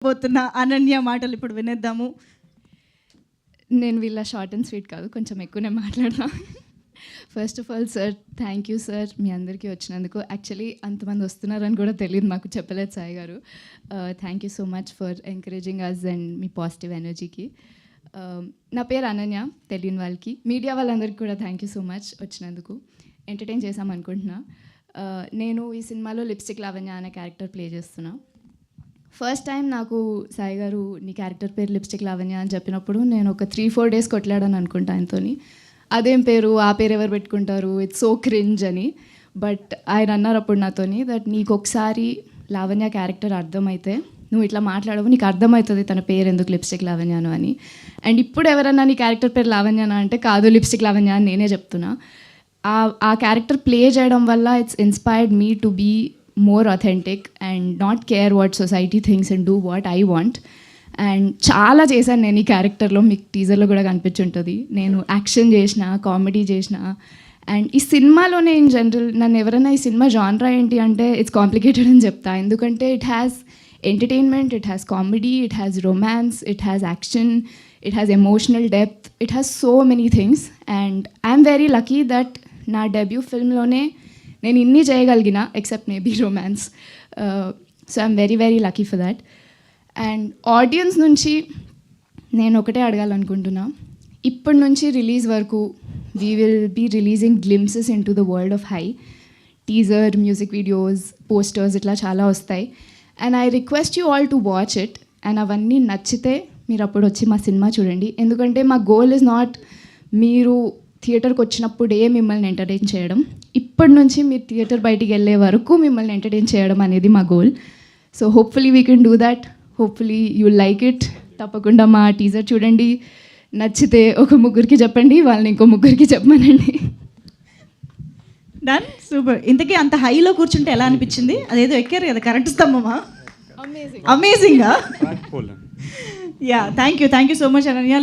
పోతున్న అనన్య మాటలు ఇప్పుడు వినేద్దాము. నేను వీళ్ళ షార్ట్ అండ్ స్వీట్ కాదు, కొంచెం ఎక్కువనే మాట్లాడతా. First of all sir, thank you sir మీ అందరికీ వచ్చినందుకు. యాక్చువల్లీ అంతమంది వస్తున్నారని కూడా తెలియదు, మాకు చెప్పలేదు Sai garu. Thank you so much for encouraging us and మీ పాజిటివ్ ఎనర్జీకి. నా పేరు అనన్య, తెలియని వాళ్ళకి, మీడియా వాళ్ళందరికీ కూడా థ్యాంక్ యూ సో మచ్ వచ్చినందుకు. ఎంటర్టైన్ చేశామనుకుంటున్నా. నేను ఈ సినిమాలో లిప్స్టిక్ లావణ్య అనే క్యారెక్టర్ ప్లే చేస్తున్నా. ఫస్ట్ టైం నాకు సాయి గారు నీ క్యారెక్టర్ పేరు లిప్స్టిక్ లావణ్య అని చెప్పినప్పుడు నేను ఒక 3-4 days కొట్లాడాను అనుకుంటా ఆయనతోని. అదేం పేరు, ఆ పేరు ఎవరు పెట్టుకుంటారు, ఇట్స్ సో క్రింజ్ అని. బట్ ఆయన అన్నారు అప్పుడు నాతోని దట్ నీకు ఒకసారి లావణ్య క్యారెక్టర్ అర్థమైతే నువ్వు ఇట్లా మాట్లాడవు, నీకు అర్థమవుతుంది తన పేరు ఎందుకు లిప్స్టిక్ లావణ్యను అని. అండ్ ఇప్పుడు ఎవరన్నా నీ క్యారెక్టర్ పేరు లావణ్యనా అంటే కాదు లిప్స్టిక్ లావణ్య అని నేనే చెప్తున్నా. ఆ క్యారెక్టర్ ప్లే చేయడం వల్ల it's inspired me to be more authentic and not care what society thinks and do what I want. And చాలా చేశాను నేను ఈ క్యారెక్టర్లో, మీకు టీజర్లో కూడా కనిపించుంటుంది. నేను యాక్షన్ చేసిన, కామెడీ చేసిన. అండ్ ఈ సినిమాలోనే ఇన్ జనరల్ నన్ను ఎవరైనా ఈ సినిమా జాన్రా ఏంటి అంటే ఇట్స్ కాంప్లికేటెడ్ అని చెప్తా. ఎందుకంటే it has entertainment, it has comedy, it has romance, it has action, it has emotional depth, it has so many things. And I'm very lucky that నా debut ఫిల్మ్లోనే నేను ఇన్ని చేయగలిగిన, except maybe romance. So I'm very very lucky for that. And audience నుంచి నేను ఒకటే అడగాలనుకుంటున్నా, ఇప్పటి నుంచి రిలీజ్ వరకు we will be releasing glimpses into the world of హై. టీజర్, మ్యూజిక్ వీడియోస్, పోస్టర్స్ ఇట్లా చాలా వస్తాయి. And I request you all to watch it. And అవన్నీ నచ్చితే మీరు అప్పుడు వచ్చి మా సినిమా చూడండి. ఎందుకంటే మా గోల్ ఇస్ నాట్ మీరు థియేటర్కి వచ్చినప్పుడే మిమ్మల్ని ఎంటర్టైన్ చేయడం, ఇప్పటి నుంచి మీరు థియేటర్ బయటికి వెళ్ళే వరకు మిమ్మల్ని ఎంటర్టైన్ చేయడం అనేది మా goal. So hopefully we can do that. Hopefully you like it. తప్పకుండా మా టీజర్ చూడండి, నచ్చితే ఒక 3 చెప్పండి, వాళ్ళని ఇంకో 3 చెప్పమనండి. Done, super. ఇంతకీ అంత హైలో కూర్చుంటే ఎలా అనిపించింది? అదేదో ఎక్కారు కదా కరెంట్ స్తంభమా? అమేజింగా. Yeah, thank you so much Ananya.